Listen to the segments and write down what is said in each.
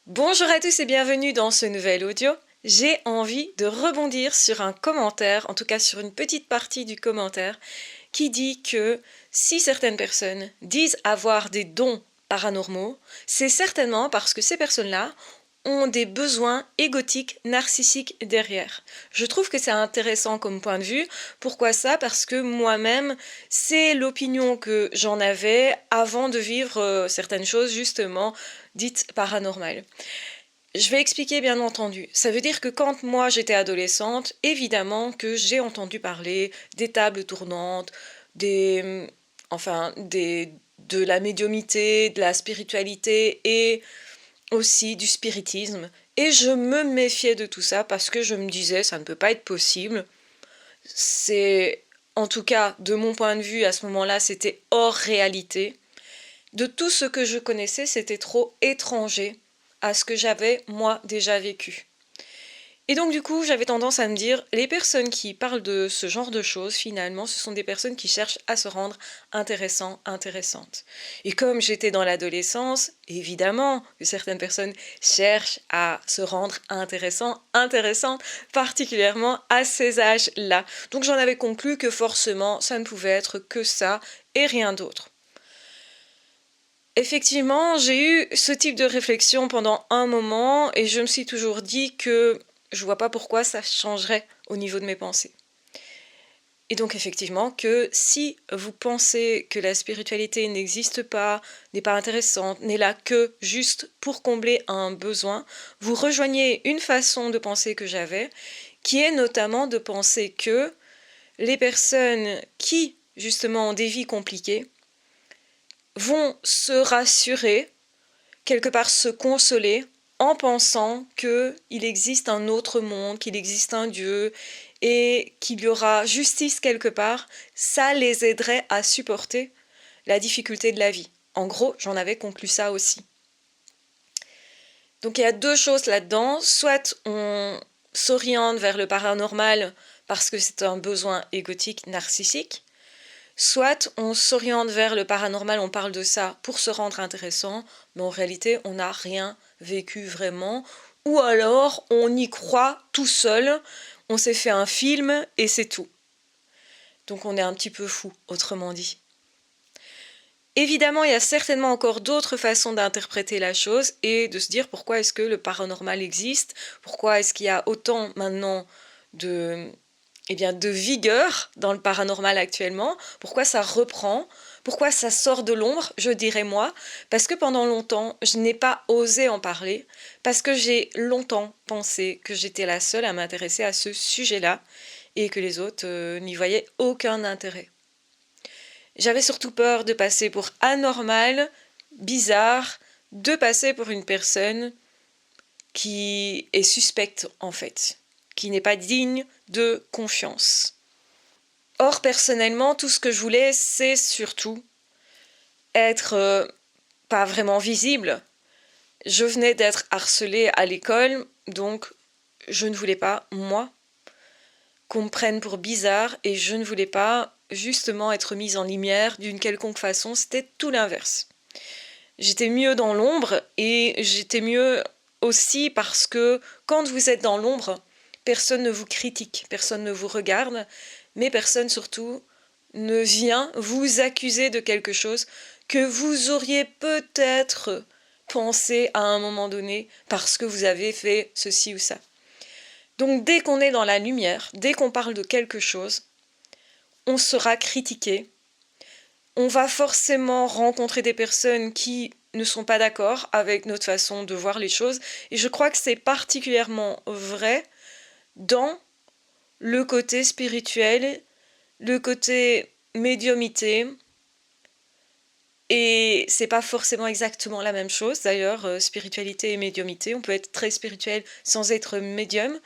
Bonjour à tous et bienvenue dans ce nouvel audio. J'ai envie de rebondir sur un commentaire, en tout cas sur une petite partie du commentaire, qui dit que si certaines personnes disent avoir des dons paranormaux, c'est certainement parce que ces personnes-là ont des besoins égotiques, narcissiques derrière. Je trouve que c'est intéressant comme point de vue. Pourquoi ça? Parce que moi-même, c'est l'opinion que j'en avais avant de vivre certaines choses justement dites paranormales. Je vais expliquer bien entendu. Ça veut dire que quand moi j'étais adolescente, évidemment que j'ai entendu parler des tables tournantes, des, de la médiumnité, de la spiritualité et aussi du spiritisme. Et je me méfiais de tout ça parce que je me disais ça ne peut pas être possible. C'est, en tout cas, de mon point de vue, à ce moment-là, c'était hors réalité. De tout ce que je connaissais, c'était trop étranger à ce que j'avais, moi, déjà vécu. Et donc, du coup, j'avais tendance à me dire, les personnes qui parlent de ce genre de choses, finalement, ce sont des personnes qui cherchent à se rendre intéressantes. Et comme j'étais dans l'adolescence, évidemment que certaines personnes cherchent à se rendre intéressantes, particulièrement à ces âges-là. Donc, j'en avais conclu que forcément, ça ne pouvait être que ça et rien d'autre. Effectivement, j'ai eu ce type de réflexion pendant un moment et je me suis toujours dit que je vois pas pourquoi ça changerait au niveau de mes pensées. Et donc effectivement que si vous pensez que la spiritualité n'existe pas, n'est pas intéressante, n'est là que juste pour combler un besoin, vous rejoignez une façon de penser que j'avais, qui est notamment de penser que les personnes qui justement ont des vies compliquées vont se rassurer, quelque part se consoler, en pensant qu'il existe un autre monde, qu'il existe un Dieu, et qu'il y aura justice quelque part, ça les aiderait à supporter la difficulté de la vie. En gros, j'en avais conclu ça aussi. Donc il y a deux choses là-dedans, soit on s'oriente vers le paranormal parce que c'est un besoin égotique, narcissique, soit on s'oriente vers le paranormal, on parle de ça pour se rendre intéressant, mais en réalité on n'a rien vécu vraiment, ou alors on y croit tout seul, on s'est fait un film et c'est tout. Donc on est un petit peu fou, autrement dit. Évidemment, il y a certainement encore d'autres façons d'interpréter la chose et de se dire pourquoi est-ce que le paranormal existe, pourquoi est-ce qu'il y a autant maintenant de vigueur dans le paranormal actuellement, pourquoi ça reprend, pourquoi ça sort de l'ombre, je dirais moi, parce que pendant longtemps, je n'ai pas osé en parler, parce que j'ai longtemps pensé que j'étais la seule à m'intéresser à ce sujet-là, et que les autres n'y voyaient aucun intérêt. J'avais surtout peur de passer pour anormale, bizarre, de passer pour une personne qui est suspecte en fait, qui n'est pas digne de confiance. Or, personnellement, tout ce que je voulais, c'est surtout être pas vraiment visible. Je venais d'être harcelée à l'école, donc je ne voulais pas, moi, qu'on me prenne pour bizarre et je ne voulais pas justement être mise en lumière d'une quelconque façon, c'était tout l'inverse. J'étais mieux dans l'ombre et j'étais mieux aussi parce que quand vous êtes dans l'ombre, personne ne vous critique, personne ne vous regarde, mais personne surtout ne vient vous accuser de quelque chose que vous auriez peut-être pensé à un moment donné parce que vous avez fait ceci ou ça. Donc dès qu'on est dans la lumière, dès qu'on parle de quelque chose, on sera critiqué. On va forcément rencontrer des personnes qui ne sont pas d'accord avec notre façon de voir les choses. Et je crois que c'est particulièrement vrai dans le côté spirituel, le côté médiumité. Et c'est pas forcément exactement la même chose. D'ailleurs, spiritualité et médiumité, on peut être très spirituel sans être médium.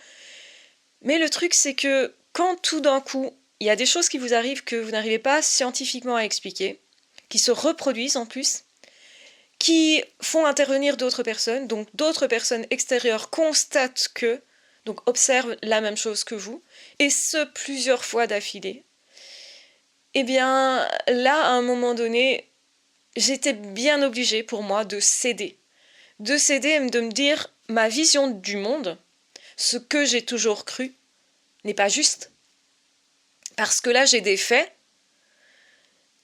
Mais le truc, c'est que quand tout d'un coup, il y a des choses qui vous arrivent que vous n'arrivez pas scientifiquement à expliquer, qui se reproduisent en plus, qui font intervenir d'autres personnes, donc d'autres personnes extérieures constatent que, donc observent la même chose que vous, et ce plusieurs fois d'affilée, eh bien là, à un moment donné, j'étais bien obligée pour moi de céder. de céder et de me dire ma vision du monde, ce que j'ai toujours cru, n'est pas juste. Parce que là, j'ai des faits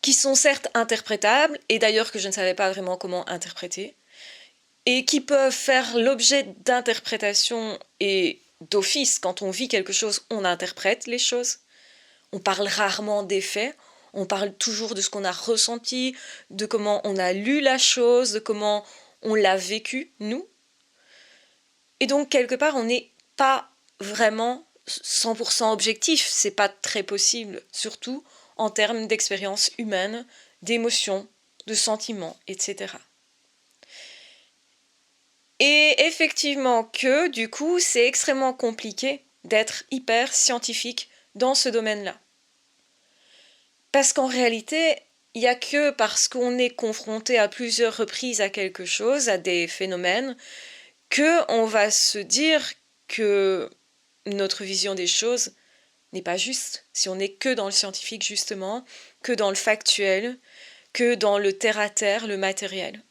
qui sont certes interprétables, et d'ailleurs que je ne savais pas vraiment comment interpréter, et qui peuvent faire l'objet d'interprétations et d'office. Quand on vit quelque chose, on interprète les choses. On parle rarement des faits, on parle toujours de ce qu'on a ressenti, de comment on a lu la chose, de comment on l'a vécu, nous. Et donc, quelque part, on n'est pas vraiment 100% objectif, c'est pas très possible, surtout en termes d'expérience humaine, d'émotions, de sentiments, etc. Et effectivement que, du coup, c'est extrêmement compliqué d'être hyper scientifique dans ce domaine-là. Parce qu'en réalité, il n'y a que parce qu'on est confronté à plusieurs reprises à quelque chose, à des phénomènes, qu'on va se dire que notre vision des choses n'est pas juste, si on n'est que dans le scientifique justement, que dans le factuel, que dans le terre-à-terre, le matériel.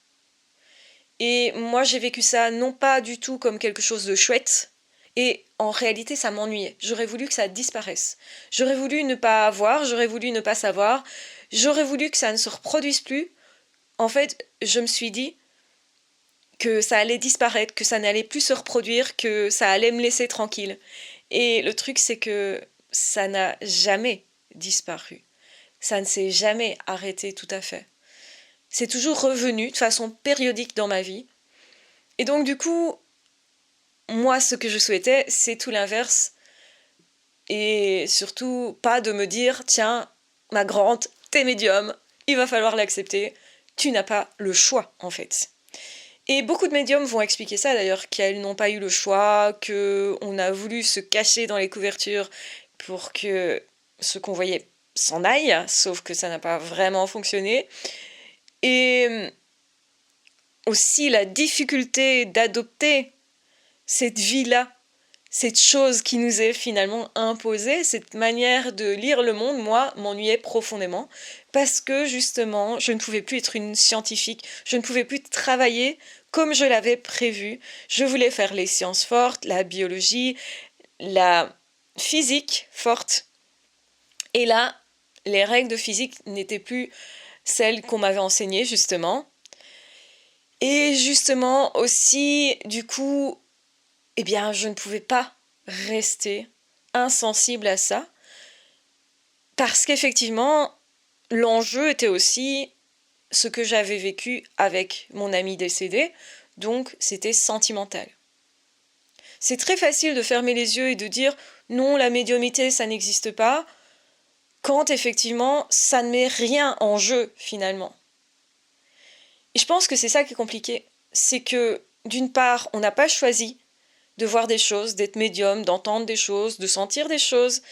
Et moi j'ai vécu ça non pas du tout comme quelque chose de chouette, et en réalité ça m'ennuyait. J'aurais voulu que ça disparaisse. J'aurais voulu ne pas avoir, j'aurais voulu ne pas savoir, j'aurais voulu que ça ne se reproduise plus. En fait, je me suis dit que ça allait disparaître, que ça n'allait plus se reproduire, que ça allait me laisser tranquille. Et le truc c'est que ça n'a jamais disparu. Ça ne s'est jamais arrêté tout à fait. C'est toujours revenu de façon périodique dans ma vie. Et donc du coup, moi ce que je souhaitais, c'est tout l'inverse. Et surtout pas de me dire, tiens, ma grande, t'es médium, il va falloir l'accepter. Tu n'as pas le choix en fait. Et beaucoup de médiums vont expliquer ça d'ailleurs, qu'elles n'ont pas eu le choix, qu'on a voulu se cacher dans les couvertures pour que ce qu'on voyait s'en aille, sauf que ça n'a pas vraiment fonctionné. Et aussi la difficulté d'adopter cette vie-là, cette chose qui nous est finalement imposée, cette manière de lire le monde, moi, m'ennuyait profondément, parce que justement, je ne pouvais plus être une scientifique, je ne pouvais plus travailler comme je l'avais prévu. Je voulais faire les sciences fortes, la biologie, la physique forte. Et là, les règles de physique n'étaient plus celles qu'on m'avait enseignées, justement. Et justement aussi, du coup, eh bien, je ne pouvais pas rester insensible à ça, parce qu'effectivement, l'enjeu était aussi ce que j'avais vécu avec mon ami décédé, donc c'était sentimental. C'est très facile de fermer les yeux et de dire non, la médiumnité, ça n'existe pas, quand effectivement, ça ne met rien en jeu finalement. Et je pense que c'est ça qui est compliqué, c'est que d'une part, on n'a pas choisi de voir des choses, d'être médium, d'entendre des choses, de sentir des choses,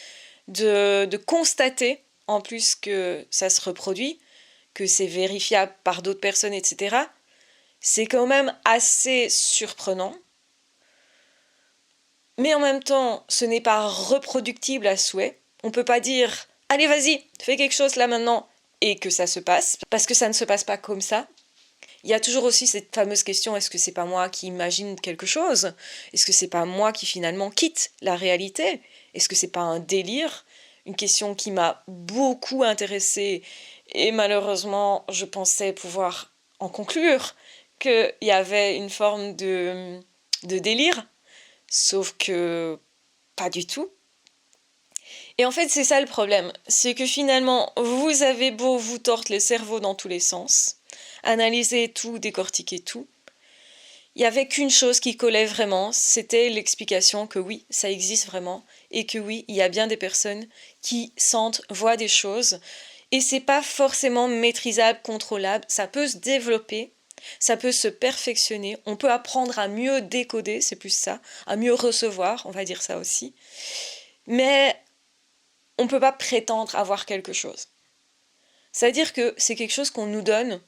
de constater en plus que ça se reproduit, que c'est vérifiable par d'autres personnes, etc. C'est quand même assez surprenant. Mais en même temps, ce n'est pas reproductible à souhait. On ne peut pas dire « Allez, vas-y, fais quelque chose là maintenant » et que ça se passe, parce que ça ne se passe pas comme ça. Il y a toujours aussi cette fameuse question, est-ce que c'est pas moi qui imagine quelque chose? Est-ce que c'est pas moi qui finalement quitte la réalité? Est-ce que c'est pas un délire? Une question qui m'a beaucoup intéressée et malheureusement je pensais pouvoir en conclure qu'il y avait une forme de délire, sauf que pas du tout. Et en fait c'est ça le problème, c'est que finalement vous avez beau vous tordre le cerveau dans tous les sens, analyser tout, décortiquer tout, il n'y avait qu'une chose qui collait vraiment, c'était l'explication que oui, ça existe vraiment, et que oui, il y a bien des personnes qui sentent, voient des choses, et c'est pas forcément maîtrisable, contrôlable, ça peut se développer, ça peut se perfectionner, on peut apprendre à mieux décoder, c'est plus ça, à mieux recevoir, on va dire ça aussi, mais on ne peut pas prétendre avoir quelque chose. C'est-à-dire que c'est quelque chose qu'on nous donne,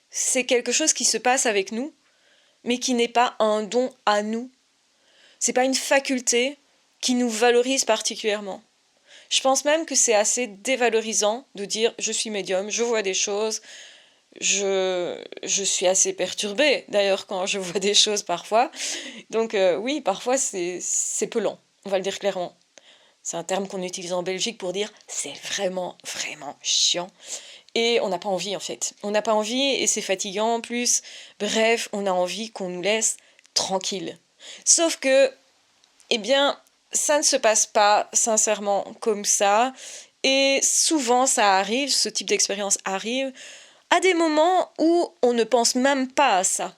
c'est quelque chose qui se passe avec nous, mais qui n'est pas un don à nous. C'est pas une faculté qui nous valorise particulièrement. Je pense même que c'est assez dévalorisant de dire je suis médium, je vois des choses, je suis assez perturbée, d'ailleurs, quand je vois des choses parfois. Donc oui, parfois c'est pelant, on va le dire clairement. C'est un terme qu'on utilise en Belgique pour dire c'est vraiment, vraiment chiant. Et on n'a pas envie en fait. On n'a pas envie et c'est fatigant en plus. Bref, on a envie qu'on nous laisse tranquille. Sauf que, eh bien, ça ne se passe pas sincèrement comme ça. Et souvent ça arrive, ce type d'expérience arrive, à des moments où on ne pense même pas à ça.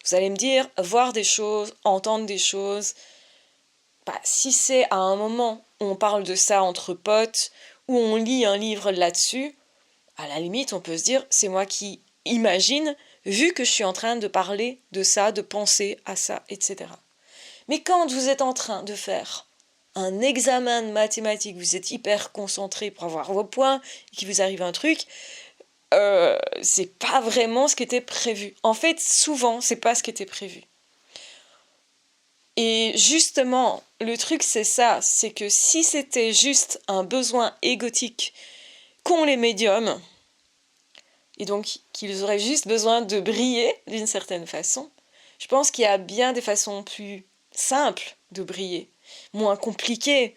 Vous allez me dire, voir des choses, entendre des choses, bah, si c'est à un moment où on parle de ça entre potes, où on lit un livre là-dessus, à la limite, on peut se dire, c'est moi qui imagine, vu que je suis en train de parler de ça, de penser à ça, etc. Mais quand vous êtes en train de faire un examen de mathématiques, vous êtes hyper concentré pour avoir vos points, et qu'il vous arrive un truc, c'est pas vraiment ce qui était prévu. En fait, souvent, c'est pas ce qui était prévu. Et justement, le truc c'est ça, c'est que si c'était juste un besoin égotique qu'ont les médiums, et donc qu'ils auraient juste besoin de briller d'une certaine façon, je pense qu'il y a bien des façons plus simples de briller, moins compliquées,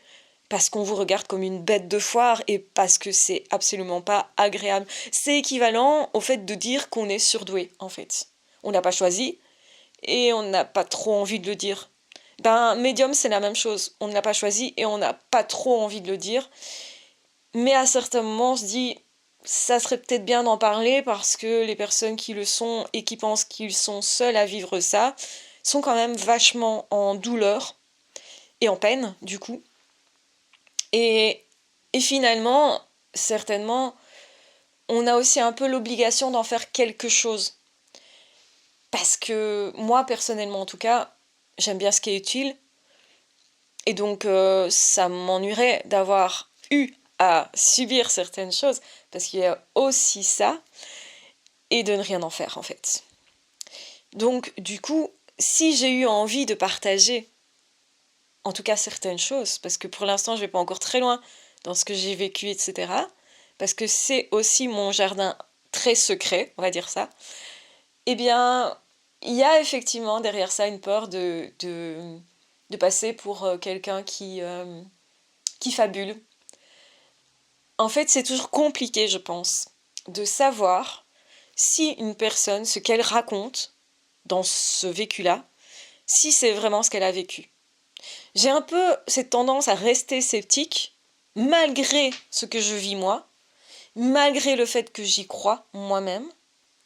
parce qu'on vous regarde comme une bête de foire et parce que c'est absolument pas agréable. C'est équivalent au fait de dire qu'on est surdoué, en fait. On n'a pas choisi et on n'a pas trop envie de le dire. Ben, médium, c'est la même chose. On ne l'a pas choisi et on n'a pas trop envie de le dire. Mais à certains moments, on se dit, ça serait peut-être bien d'en parler parce que les personnes qui le sont et qui pensent qu'ils sont seuls à vivre ça sont quand même vachement en douleur et en peine, du coup. Et finalement, certainement, on a aussi un peu l'obligation d'en faire quelque chose. Parce que moi, personnellement en tout cas, j'aime bien ce qui est utile. Et donc, ça m'ennuierait d'avoir eu à subir certaines choses, parce qu'il y a aussi ça, et de ne rien en faire, en fait. Donc, du coup, si j'ai eu envie de partager, en tout cas certaines choses, parce que pour l'instant, je vais pas encore très loin dans ce que j'ai vécu, etc., parce que c'est aussi mon jardin très secret, on va dire ça, eh bien, il y a effectivement derrière ça une peur de passer pour quelqu'un qui fabule. En fait, c'est toujours compliqué, je pense, de savoir si une personne, ce qu'elle raconte dans ce vécu-là, si c'est vraiment ce qu'elle a vécu. J'ai un peu cette tendance à rester sceptique, malgré ce que je vis moi, malgré le fait que j'y crois moi-même.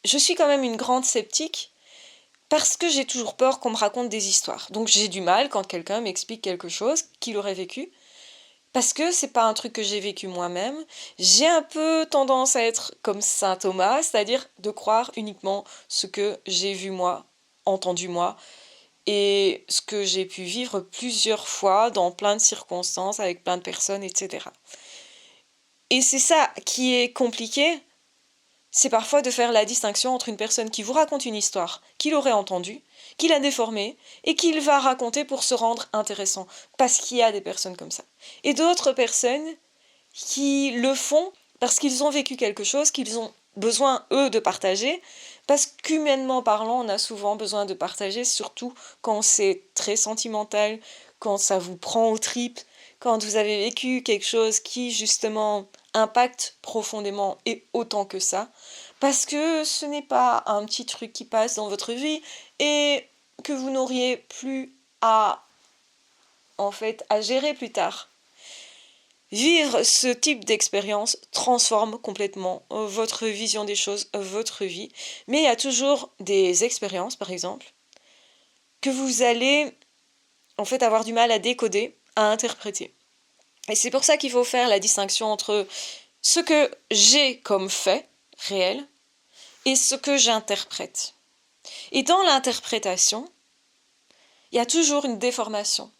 Je suis quand même une grande sceptique, parce que j'ai toujours peur qu'on me raconte des histoires. Donc j'ai du mal quand quelqu'un m'explique quelque chose qu'il aurait vécu, parce que c'est pas un truc que j'ai vécu moi-même. J'ai un peu tendance à être comme saint Thomas, c'est-à-dire de croire uniquement ce que j'ai vu moi, entendu moi, et ce que j'ai pu vivre plusieurs fois dans plein de circonstances, avec plein de personnes, etc. Et c'est ça qui est compliqué, c'est parfois de faire la distinction entre une personne qui vous raconte une histoire qu'il aurait entendue, qu'il a déformée, et qu'il va raconter pour se rendre intéressant, parce qu'il y a des personnes comme ça. Et d'autres personnes qui le font parce qu'ils ont vécu quelque chose qu'ils ont besoin, eux, de partager, parce qu'humainement parlant, on a souvent besoin de partager, surtout quand c'est très sentimental, quand ça vous prend aux tripes, quand vous avez vécu quelque chose qui, justement, impacte profondément et autant que ça, parce que ce n'est pas un petit truc qui passe dans votre vie et que vous n'auriez plus à, en fait, à gérer plus tard. Vivre ce type d'expérience transforme complètement votre vision des choses, votre vie. Mais il y a toujours des expériences, par exemple, que vous allez en fait avoir du mal à décoder, à interpréter. Et c'est pour ça qu'il faut faire la distinction entre ce que j'ai comme fait réel et ce que j'interprète. Et dans l'interprétation, il y a toujours une déformation.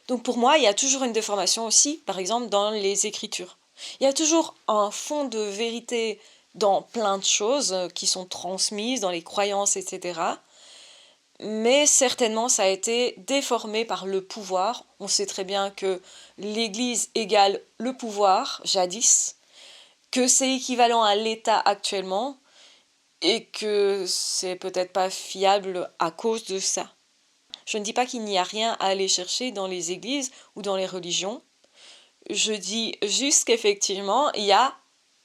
Donc pour moi, il y a toujours une déformation aussi, par exemple, dans les écritures. Il y a toujours un fond de vérité dans plein de choses qui sont transmises, dans les croyances, etc. Mais certainement, ça a été déformé par le pouvoir. On sait très bien que l'Église égale le pouvoir, jadis. que c'est équivalent à l'état actuellement et que c'est peut-être pas fiable à cause de ça. Je ne dis pas qu'il n'y a rien à aller chercher dans les églises ou dans les religions. Je dis juste qu'effectivement, il y a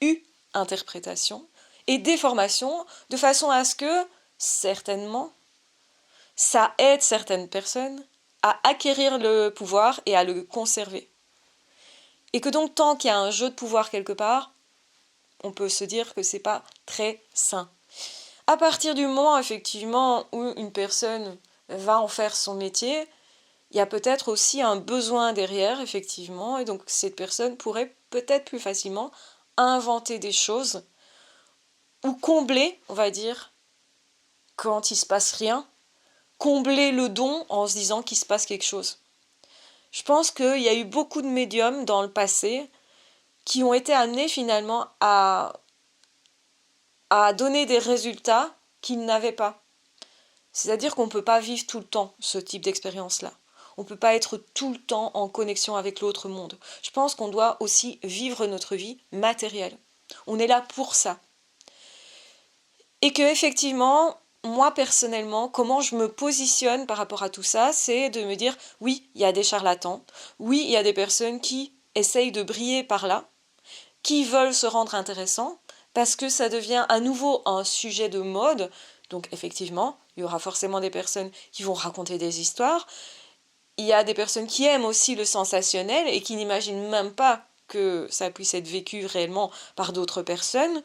eu interprétation et déformation de façon à ce que, certainement, ça aide certaines personnes à acquérir le pouvoir et à le conserver. Et que donc, tant qu'il y a un jeu de pouvoir quelque part, on peut se dire que c'est pas très sain. À partir du moment, effectivement, où une personne va en faire son métier, il y a peut-être aussi un besoin derrière, effectivement, et donc cette personne pourrait peut-être plus facilement inventer des choses ou combler, on va dire, quand il se passe rien, combler le don en se disant qu'il se passe quelque chose. Je pense qu'il y a eu beaucoup de médiums dans le passé qui ont été amenés finalement à donner des résultats qu'ils n'avaient pas. C'est-à-dire qu'on ne peut pas vivre tout le temps ce type d'expérience-là. On ne peut pas être tout le temps en connexion avec l'autre monde. Je pense qu'on doit aussi vivre notre vie matérielle. On est là pour ça. Et que effectivement, moi personnellement, comment je me positionne par rapport à tout ça, c'est de me dire, oui, il y a des charlatans, oui, il y a des personnes qui essayent de briller par là, qui veulent se rendre intéressants, parce que ça devient à nouveau un sujet de mode. Donc effectivement, il y aura forcément des personnes qui vont raconter des histoires. Il y a des personnes qui aiment aussi le sensationnel et qui n'imaginent même pas que ça puisse être vécu réellement par d'autres personnes.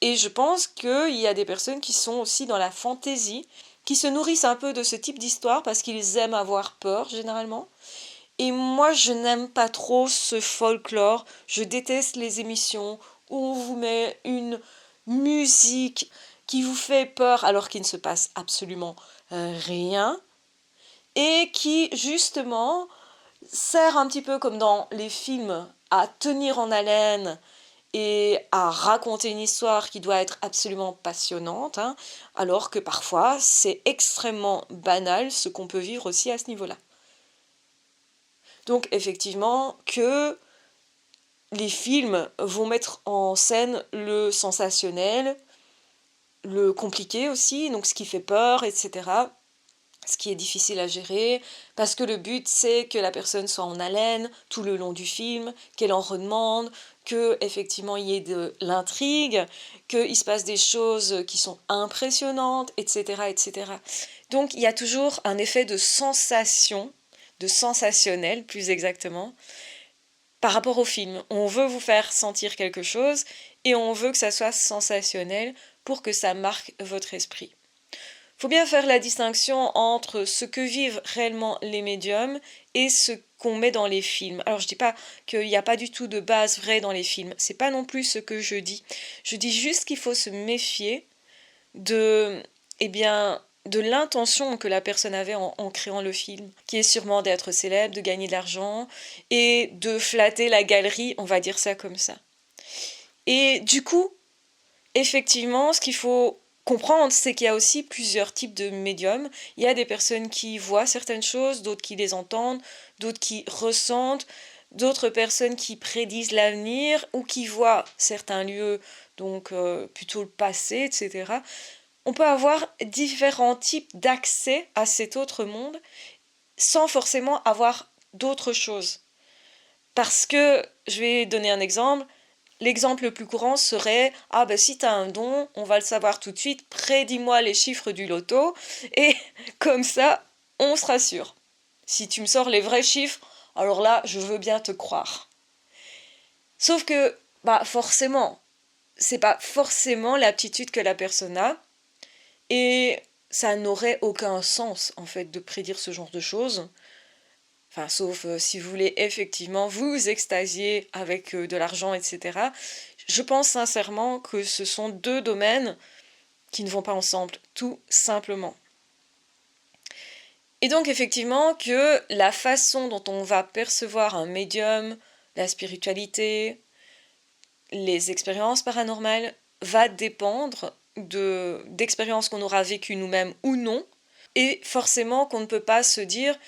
Et je pense qu'il y a des personnes qui sont aussi dans la fantaisie, qui se nourrissent un peu de ce type d'histoire parce qu'ils aiment avoir peur généralement. Et moi, je n'aime pas trop ce folklore. Je déteste les émissions où on vous met une musique qui vous fait peur alors qu'il ne se passe absolument rien. Et qui, justement, sert un petit peu comme dans les films à tenir en haleine et à raconter une histoire qui doit être absolument passionnante, hein, alors que parfois c'est extrêmement banal ce qu'on peut vivre aussi à ce niveau-là. Donc effectivement que les films vont mettre en scène le sensationnel, le compliqué aussi, donc ce qui fait peur, etc. Ce qui est difficile à gérer, parce que le but c'est que la personne soit en haleine tout le long du film, qu'elle en redemande, que effectivement il y ait de l'intrigue, qu'il se passe des choses qui sont impressionnantes, etc., etc. Donc il y a toujours un effet de sensation, de sensationnel plus exactement, par rapport au film. On veut vous faire sentir quelque chose et on veut que ça soit sensationnel pour que ça marque votre esprit. Il faut bien faire la distinction entre ce que vivent réellement les médiums et ce qu'on met dans les films. Alors je dis pas qu'il n'y a pas du tout de base vraie dans les films, c'est pas non plus ce que je dis. Je dis juste qu'il faut se méfier de, de l'intention que la personne avait en créant le film, qui est sûrement d'être célèbre, de gagner de l'argent et de flatter la galerie, on va dire ça comme ça. Et du coup, effectivement, ce qu'il faut comprendre, c'est qu'il y a aussi plusieurs types de médiums. Il y a des personnes qui voient certaines choses, d'autres qui les entendent, d'autres qui ressentent, d'autres personnes qui prédisent l'avenir ou qui voient certains lieux, donc plutôt le passé, etc. On peut avoir différents types d'accès à cet autre monde sans forcément avoir d'autres choses. Parce que, je vais donner un exemple, l'exemple le plus courant serait « Ah ben si t'as un don, on va le savoir tout de suite, prédis-moi les chiffres du loto, et comme ça, on se rassure. Si tu me sors les vrais chiffres, alors là, je veux bien te croire. » Sauf que, forcément, c'est pas forcément l'aptitude que la personne a, et ça n'aurait aucun sens, en fait, de prédire ce genre de choses. Enfin, sauf si vous voulez effectivement vous extasier avec de l'argent, etc. Je pense sincèrement que ce sont deux domaines qui ne vont pas ensemble, tout simplement. Et donc effectivement que la façon dont on va percevoir un médium, la spiritualité, les expériences paranormales, va dépendre d'expériences qu'on aura vécues nous-mêmes ou non, et forcément qu'on ne peut pas se dire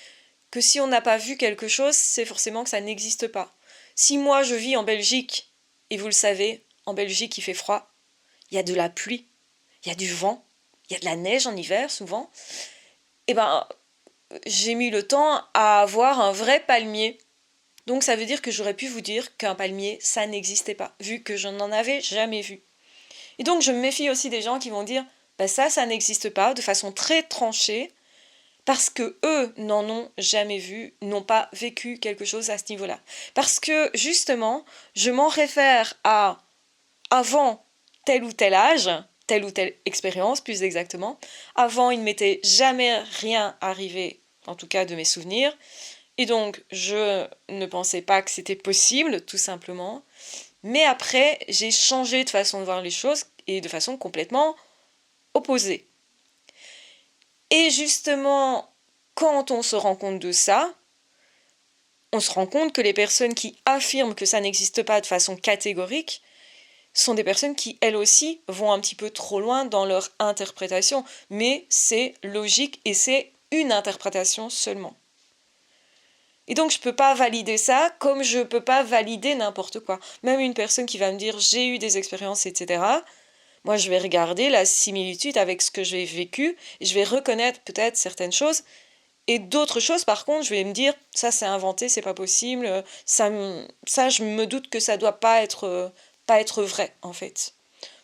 que si on n'a pas vu quelque chose, c'est forcément que ça n'existe pas. Si moi je vis en Belgique, et vous le savez, en Belgique il fait froid, il y a de la pluie, il y a du vent, il y a de la neige en hiver souvent, et ben j'ai mis le temps à avoir un vrai palmier. Donc ça veut dire que j'aurais pu vous dire qu'un palmier, ça n'existait pas, vu que je n'en avais jamais vu. Et donc je me méfie aussi des gens qui vont dire bah ça n'existe pas, de façon très tranchée, parce que eux n'en ont jamais vu, n'ont pas vécu quelque chose à ce niveau-là. Parce que justement, je m'en réfère à avant tel ou tel âge, telle ou telle expérience plus exactement. Avant, il ne m'était jamais rien arrivé, en tout cas de mes souvenirs, et donc je ne pensais pas que c'était possible, tout simplement. Mais après, j'ai changé de façon de voir les choses et de façon complètement opposée. Et justement, quand on se rend compte de ça, on se rend compte que les personnes qui affirment que ça n'existe pas de façon catégorique sont des personnes qui, elles aussi, vont un petit peu trop loin dans leur interprétation. Mais c'est logique et c'est une interprétation seulement. Et donc je ne peux pas valider ça comme je ne peux pas valider n'importe quoi. Même une personne qui va me dire j'ai eu des expériences, etc. Moi je vais regarder la similitude avec ce que j'ai vécu et je vais reconnaître peut-être certaines choses. Et d'autres choses, par contre, je vais me dire, ça c'est inventé, c'est pas possible, ça je me doute que ça doit pas être vrai, en fait.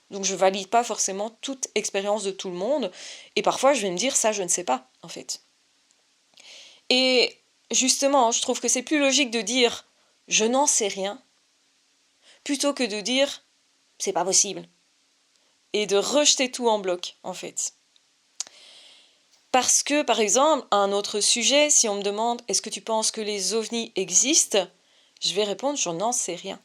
Donc je valide pas forcément toute expérience de tout le monde, et parfois je vais me dire, ça je ne sais pas, en fait. Et justement, je trouve que c'est plus logique de dire, je n'en sais rien, plutôt que de dire, c'est pas possible. Et de rejeter tout en bloc, en fait. Parce que, par exemple, un autre sujet, si on me demande « Est-ce que tu penses que les ovnis existent ?» je vais répondre « Je n'en sais rien. »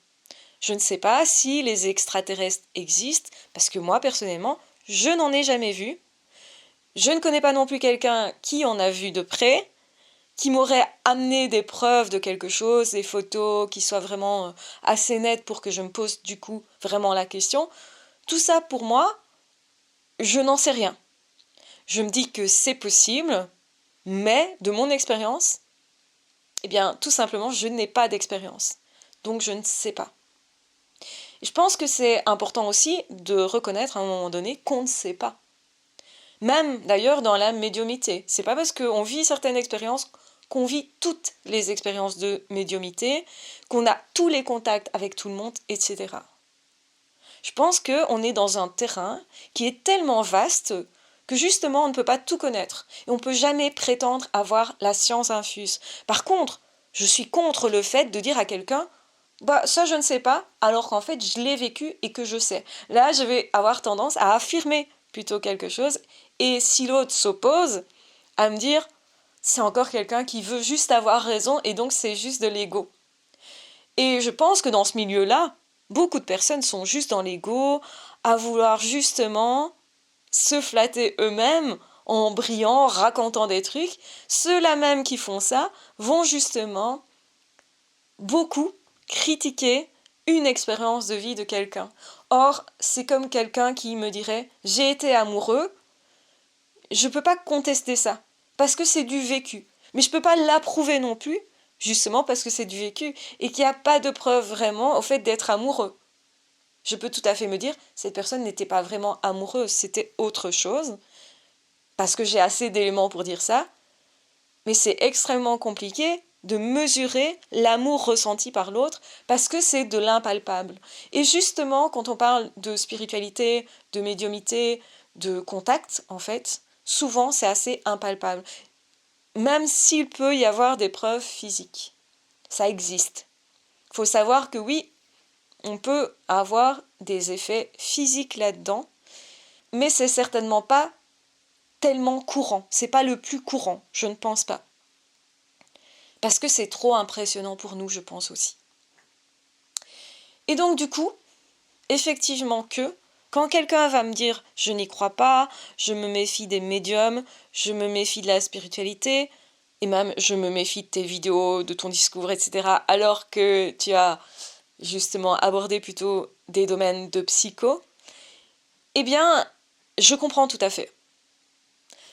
Je ne sais pas si les extraterrestres existent, parce que moi, personnellement, je n'en ai jamais vu. Je ne connais pas non plus quelqu'un qui en a vu de près, qui m'aurait amené des preuves de quelque chose, des photos qui soient vraiment assez nettes pour que je me pose du coup vraiment la question. Tout ça, pour moi, je n'en sais rien. Je me dis que c'est possible, mais de mon expérience, eh bien, tout simplement, je n'ai pas d'expérience. Donc, je ne sais pas. Et je pense que c'est important aussi de reconnaître à un moment donné qu'on ne sait pas. Même, d'ailleurs, dans la médiumnité. C'est pas parce qu'on vit certaines expériences qu'on vit toutes les expériences de médiumnité, qu'on a tous les contacts avec tout le monde, etc. Je pense qu'on est dans un terrain qui est tellement vaste que justement on ne peut pas tout connaître et on ne peut jamais prétendre avoir la science infuse. Par contre, je suis contre le fait de dire à quelqu'un bah ça je ne sais pas alors qu'en fait je l'ai vécu et que je sais. Là, je vais avoir tendance à affirmer plutôt quelque chose et si l'autre s'oppose, à me dire c'est encore quelqu'un qui veut juste avoir raison et donc c'est juste de l'ego. Et je pense que dans ce milieu-là, beaucoup de personnes sont juste dans l'ego, à vouloir justement se flatter eux-mêmes en brillant, racontant des trucs. Ceux-là même qui font ça vont justement beaucoup critiquer une expérience de vie de quelqu'un. Or, c'est comme quelqu'un qui me dirait « j'ai été amoureux », je ne peux pas contester ça, parce que c'est du vécu. Mais je ne peux pas l'approuver non plus, justement parce que c'est du vécu, et qu'il n'y a pas de preuve vraiment au fait d'être amoureux. Je peux tout à fait me dire, cette personne n'était pas vraiment amoureuse, c'était autre chose, parce que j'ai assez d'éléments pour dire ça, mais c'est extrêmement compliqué de mesurer l'amour ressenti par l'autre, parce que c'est de l'impalpable. Et justement, quand on parle de spiritualité, de médiumité, de contact, en fait, souvent c'est assez impalpable. Même s'il peut y avoir des preuves physiques. Ça existe. Il faut savoir que oui, on peut avoir des effets physiques là-dedans, mais c'est certainement pas tellement courant. C'est pas le plus courant, je ne pense pas. Parce que c'est trop impressionnant pour nous, je pense aussi. Et donc du coup, effectivement que, quand quelqu'un va me dire « je n'y crois pas, je me méfie des médiums, je me méfie de la spiritualité », et même « je me méfie de tes vidéos, de ton discours, etc. » alors que tu as justement abordé plutôt des domaines de psycho, eh bien, je comprends tout à fait.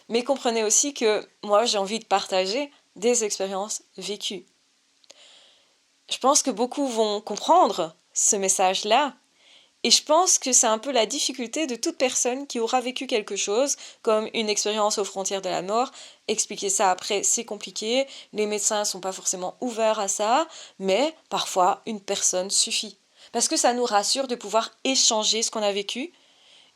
Mais comprenez aussi que moi, j'ai envie de partager des expériences vécues. Je pense que beaucoup vont comprendre ce message-là Et je pense que c'est un peu la difficulté de toute personne qui aura vécu quelque chose, comme une expérience aux frontières de la mort. Expliquer ça après, c'est compliqué. Les médecins ne sont pas forcément ouverts à ça, mais parfois, une personne suffit. Parce que ça nous rassure de pouvoir échanger ce qu'on a vécu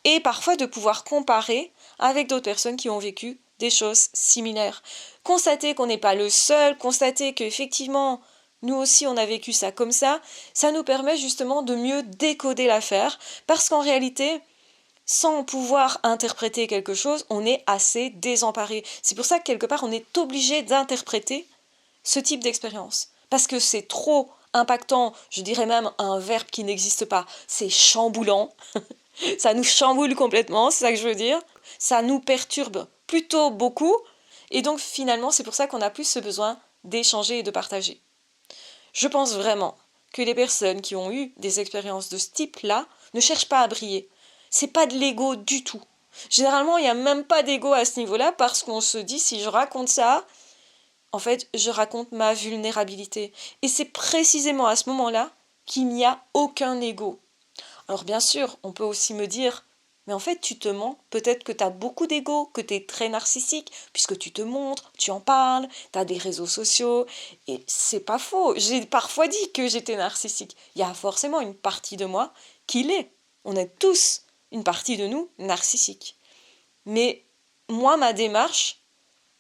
et parfois de pouvoir comparer avec d'autres personnes qui ont vécu des choses similaires. Constater qu'on n'est pas le seul, constater qu'effectivement, nous aussi on a vécu ça comme ça nous permet justement de mieux décoder l'affaire, parce qu'en réalité, sans pouvoir interpréter quelque chose, on est assez désemparé. C'est pour ça que quelque part on est obligé d'interpréter ce type d'expérience, parce que c'est trop impactant, je dirais même un verbe qui n'existe pas, c'est chamboulant, ça nous chamboule complètement, c'est ça que je veux dire, ça nous perturbe plutôt beaucoup, et donc finalement c'est pour ça qu'on a plus ce besoin d'échanger et de partager. Je pense vraiment que les personnes qui ont eu des expériences de ce type-là ne cherchent pas à briller. C'est pas de l'ego du tout. Généralement, il n'y a même pas d'ego à ce niveau-là parce qu'on se dit si je raconte ça, en fait, je raconte ma vulnérabilité. Et c'est précisément à ce moment-là qu'il n'y a aucun ego. Alors bien sûr, on peut aussi me dire, mais en fait tu te mens, peut-être que tu as beaucoup d'ego, que tu es très narcissique, puisque tu te montres, tu en parles, tu as des réseaux sociaux, et c'est pas faux, j'ai parfois dit que j'étais narcissique. Il y a forcément une partie de moi qui l'est. On est tous une partie de nous narcissique. Mais moi, ma démarche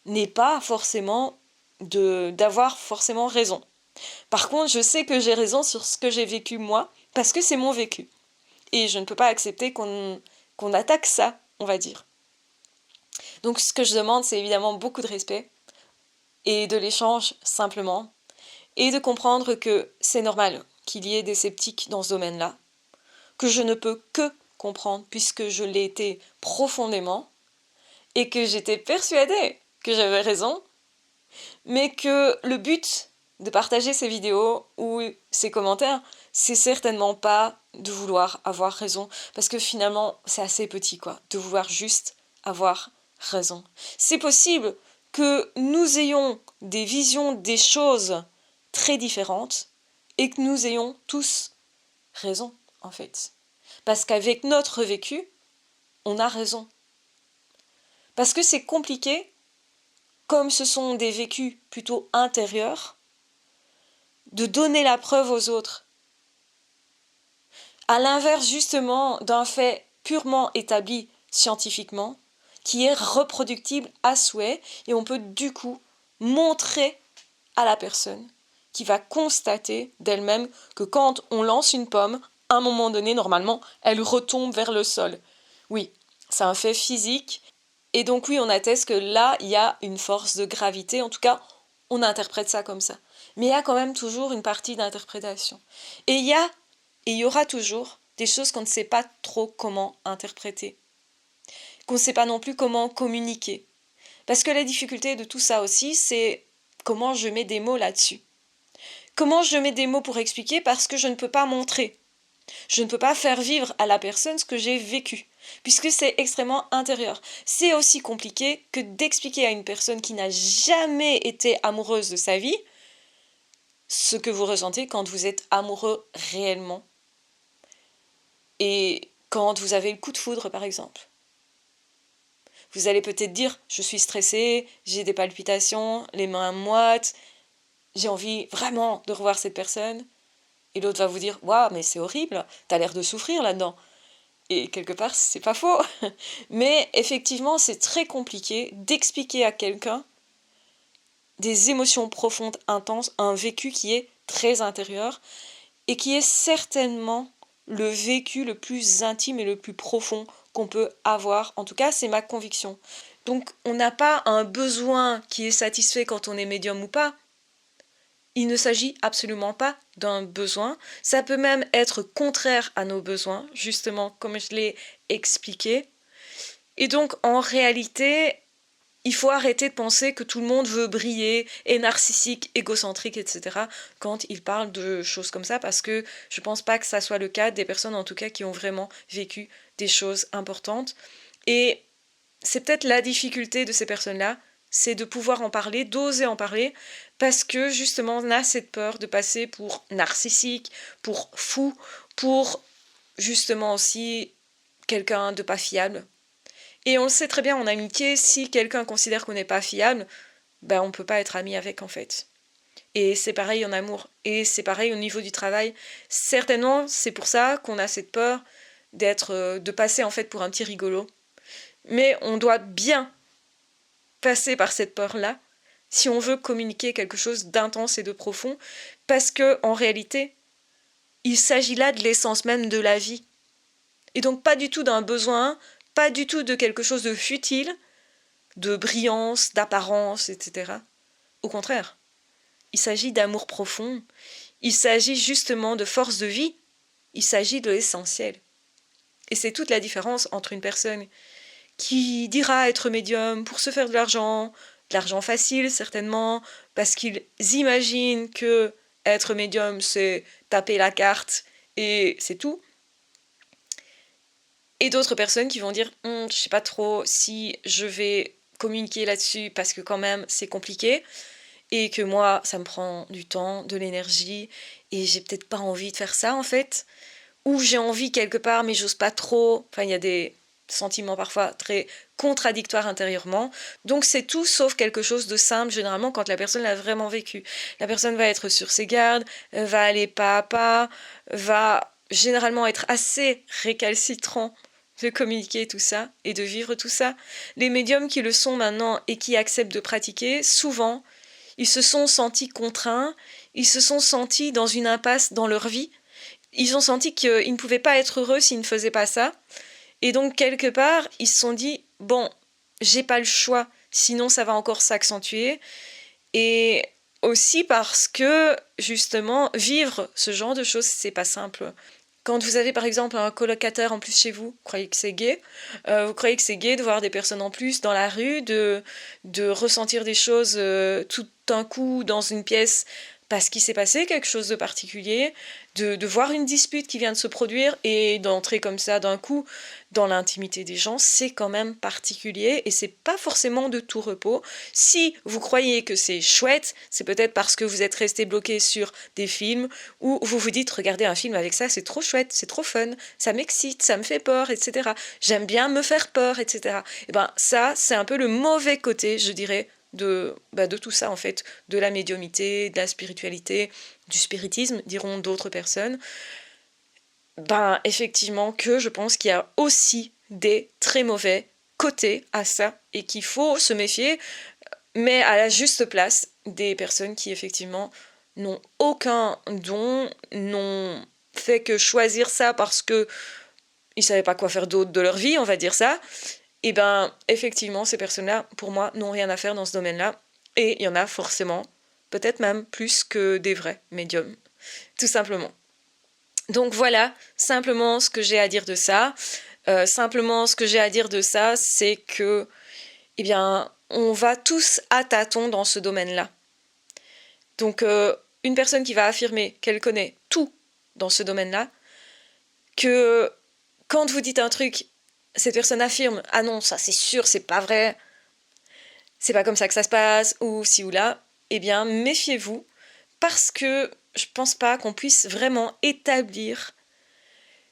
n'est pas forcément d'avoir forcément raison. Par contre, je sais que j'ai raison sur ce que j'ai vécu moi, parce que c'est mon vécu. Et je ne peux pas accepter qu'on attaque ça, on va dire. Donc ce que je demande, c'est évidemment beaucoup de respect et de l'échange simplement, et de comprendre que c'est normal qu'il y ait des sceptiques dans ce domaine-là, que je ne peux que comprendre puisque je l'ai été profondément, et que j'étais persuadée que j'avais raison, mais que le but de partager ces vidéos ou ces commentaires, c'est certainement pas de vouloir avoir raison, parce que finalement, c'est assez petit, quoi, de vouloir juste avoir raison. C'est possible que nous ayons des visions des choses très différentes et que nous ayons tous raison, en fait. Parce qu'avec notre vécu, on a raison. Parce que c'est compliqué, comme ce sont des vécus plutôt intérieurs, de donner la preuve aux autres. À l'inverse justement d'un fait purement établi scientifiquement, qui est reproductible à souhait, et on peut du coup montrer à la personne qui va constater d'elle-même que quand on lance une pomme, à un moment donné, normalement, elle retombe vers le sol. Oui, c'est un fait physique, et donc oui, on atteste que là, il y a une force de gravité, en tout cas, on interprète ça comme ça. Mais il y a quand même toujours une partie d'interprétation. Et il y aura toujours des choses qu'on ne sait pas trop comment interpréter, qu'on ne sait pas non plus comment communiquer. Parce que la difficulté de tout ça aussi, c'est comment je mets des mots là-dessus. Comment je mets des mots pour expliquer, parce que je ne peux pas montrer. Je ne peux pas faire vivre à la personne ce que j'ai vécu, puisque c'est extrêmement intérieur. C'est aussi compliqué que d'expliquer à une personne qui n'a jamais été amoureuse de sa vie ce que vous ressentez quand vous êtes amoureux réellement. Et quand vous avez le coup de foudre, par exemple. Vous allez peut-être dire, je suis stressée, j'ai des palpitations, les mains moites, j'ai envie vraiment de revoir cette personne. Et l'autre va vous dire, waouh, mais c'est horrible, t'as l'air de souffrir là-dedans. Et quelque part, c'est pas faux. Mais effectivement, c'est très compliqué d'expliquer à quelqu'un des émotions profondes, intenses, un vécu qui est très intérieur et qui est certainement le vécu le plus intime et le plus profond qu'on peut avoir. En tout cas, c'est ma conviction. Donc, on n'a pas un besoin qui est satisfait quand on est médium ou pas. Il ne s'agit absolument pas d'un besoin. Ça peut même être contraire à nos besoins, justement, comme je l'ai expliqué. Et donc, en réalité, il faut arrêter de penser que tout le monde veut briller, est narcissique, égocentrique, etc. quand il parle de choses comme ça, parce que je pense pas que ça soit le cas des personnes, en tout cas, qui ont vraiment vécu des choses importantes. Et c'est peut-être la difficulté de ces personnes-là, c'est de pouvoir en parler, d'oser en parler, parce que justement on a cette peur de passer pour narcissique, pour fou, pour justement aussi quelqu'un de pas fiable. Et on le sait très bien en amitié, si quelqu'un considère qu'on n'est pas fiable, ben on peut pas être ami avec en fait. Et c'est pareil en amour, et c'est pareil au niveau du travail. Certainement, c'est pour ça qu'on a cette peur de passer en fait pour un petit rigolo. Mais on doit bien passer par cette peur-là si on veut communiquer quelque chose d'intense et de profond, parce que en réalité, il s'agit là de l'essence même de la vie. Et donc pas du tout d'un besoin, pas du tout de quelque chose de futile, de brillance, d'apparence, etc. Au contraire, il s'agit d'amour profond, il s'agit justement de force de vie, il s'agit de l'essentiel. Et c'est toute la différence entre une personne qui dira être médium pour se faire de l'argent facile certainement, parce qu'ils imaginent que être médium c'est taper la carte et c'est tout. Et d'autres personnes qui vont dire je sais pas trop si je vais communiquer là-dessus parce que quand même c'est compliqué et que moi ça me prend du temps, de l'énergie et j'ai peut-être pas envie de faire ça en fait, ou j'ai envie quelque part mais j'ose pas trop. Enfin il y a des sentiments parfois très contradictoires intérieurement. Donc c'est tout sauf quelque chose de simple généralement quand la personne l'a vraiment vécu. La personne va être sur ses gardes, va aller pas à pas, va généralement être assez récalcitrant de communiquer tout ça et de vivre tout ça. Les médiums qui le sont maintenant et qui acceptent de pratiquer, souvent, ils se sont sentis contraints, ils se sont sentis dans une impasse dans leur vie, ils ont senti qu'ils ne pouvaient pas être heureux s'ils ne faisaient pas ça, et donc quelque part, ils se sont dit, bon, j'ai pas le choix, sinon ça va encore s'accentuer, et aussi parce que, justement, vivre ce genre de choses, c'est pas simple. Quand vous avez par exemple un colocataire en plus chez vous, vous croyez que c'est gay, vous croyez que c'est gay de voir des personnes en plus dans la rue, de ressentir des choses tout d'un coup dans une pièce parce qu'il s'est passé quelque chose de particulier, de voir une dispute qui vient de se produire et d'entrer comme ça d'un coup dans l'intimité des gens, c'est quand même particulier et c'est pas forcément de tout repos. Si vous croyez que c'est chouette, c'est peut-être parce que vous êtes resté bloqué sur des films ou vous vous dites regarder un film avec ça, c'est trop chouette, c'est trop fun, ça m'excite, ça me fait peur, etc. J'aime bien me faire peur, etc. Et ben ça, c'est un peu le mauvais côté, je dirais, de tout ça en fait, de la médiumité, de la spiritualité, du spiritisme, diront d'autres personnes. Effectivement que je pense qu'il y a aussi des très mauvais côtés à ça et qu'il faut se méfier, mais à la juste place des personnes qui effectivement n'ont aucun don, n'ont fait que choisir ça parce que ils savaient pas quoi faire d'autre de leur vie, on va dire ça. Et effectivement, ces personnes-là, pour moi, n'ont rien à faire dans ce domaine-là. Et il y en a forcément, peut-être même plus que des vrais médiums, tout simplement. Donc voilà, simplement ce que j'ai à dire de ça. Simplement ce que j'ai à dire de ça, c'est que, on va tous à tâtons dans ce domaine-là. Donc une personne qui va affirmer qu'elle connaît tout dans ce domaine-là, que quand vous dites un truc, cette personne affirme « Ah non, ça c'est sûr, c'est pas vrai, c'est pas comme ça que ça se passe, ou ci ou là », méfiez-vous, parce que je pense pas qu'on puisse vraiment établir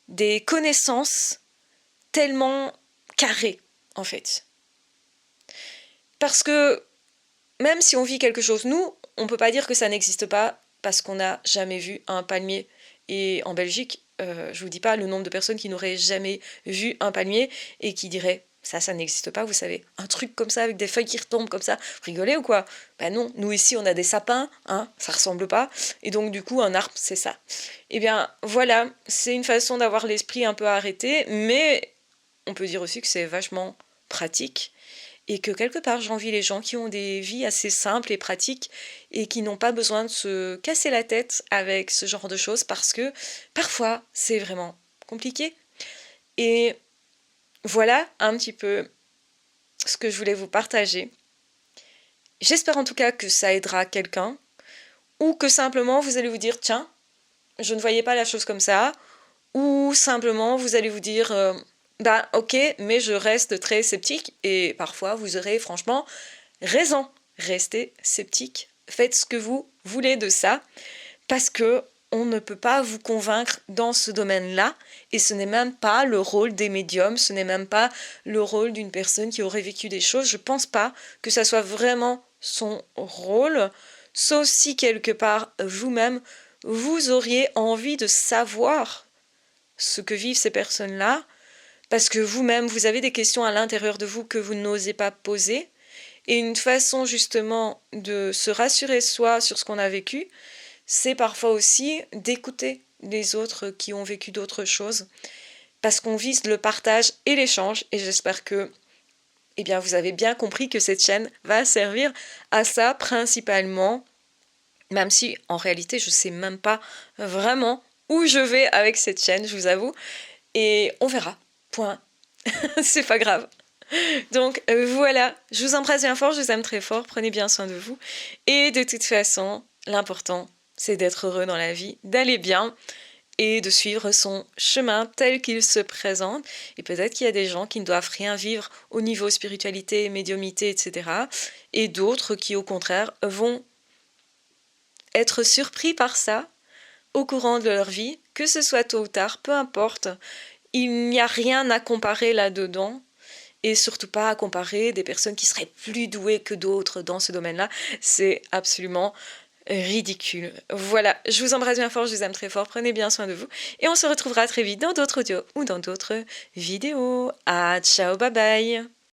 des connaissances tellement carrées, en fait. Parce que même si on vit quelque chose, nous, on peut pas dire que ça n'existe pas parce qu'on n'a jamais vu un palmier. Et en Belgique, je vous dis pas le nombre de personnes qui n'auraient jamais vu un palmier et qui diraient ça n'existe pas, vous savez, un truc comme ça avec des feuilles qui retombent comme ça, vous rigolez ou quoi? Non, nous ici on a des sapins, ça ressemble pas, et donc du coup un arbre c'est ça. Voilà, c'est une façon d'avoir l'esprit un peu arrêté, mais on peut dire aussi que c'est vachement pratique et que quelque part j'envie les gens qui ont des vies assez simples et pratiques et qui n'ont pas besoin de se casser la tête avec ce genre de choses parce que parfois c'est vraiment compliqué. Et voilà un petit peu ce que je voulais vous partager. J'espère en tout cas que ça aidera quelqu'un ou que simplement vous allez vous dire tiens, je ne voyais pas la chose comme ça, ou simplement vous allez vous dire ok, mais je reste très sceptique et parfois vous aurez franchement raison. Restez sceptique, faites ce que vous voulez de ça parce que on ne peut pas vous convaincre dans ce domaine-là, et ce n'est même pas le rôle des médiums, ce n'est même pas le rôle d'une personne qui aurait vécu des choses. Je pense pas que ça soit vraiment son rôle, sauf si quelque part vous-même, vous auriez envie de savoir ce que vivent ces personnes-là, parce que vous-même, vous avez des questions à l'intérieur de vous que vous n'osez pas poser, et une façon justement de se rassurer soi sur ce qu'on a vécu, c'est parfois aussi d'écouter les autres qui ont vécu d'autres choses, parce qu'on vise le partage et l'échange, et j'espère que vous avez bien compris que cette chaîne va servir à ça principalement, même si en réalité je sais même pas vraiment où je vais avec cette chaîne, je vous avoue, et on verra, point. C'est pas grave. Donc voilà, je vous embrasse bien fort, je vous aime très fort, prenez bien soin de vous, et de toute façon, l'important c'est d'être heureux dans la vie, d'aller bien, et de suivre son chemin tel qu'il se présente. Et peut-être qu'il y a des gens qui ne doivent rien vivre au niveau spiritualité, médiumnité, etc. Et d'autres qui, au contraire, vont être surpris par ça au courant de leur vie, que ce soit tôt ou tard, peu importe. Il n'y a rien à comparer là-dedans. Et surtout pas à comparer des personnes qui seraient plus douées que d'autres dans ce domaine-là. C'est absolument ridicule. Voilà, je vous embrasse bien fort, je vous aime très fort, prenez bien soin de vous, et on se retrouvera très vite dans d'autres audios ou dans d'autres vidéos. Ah, ciao, bye bye.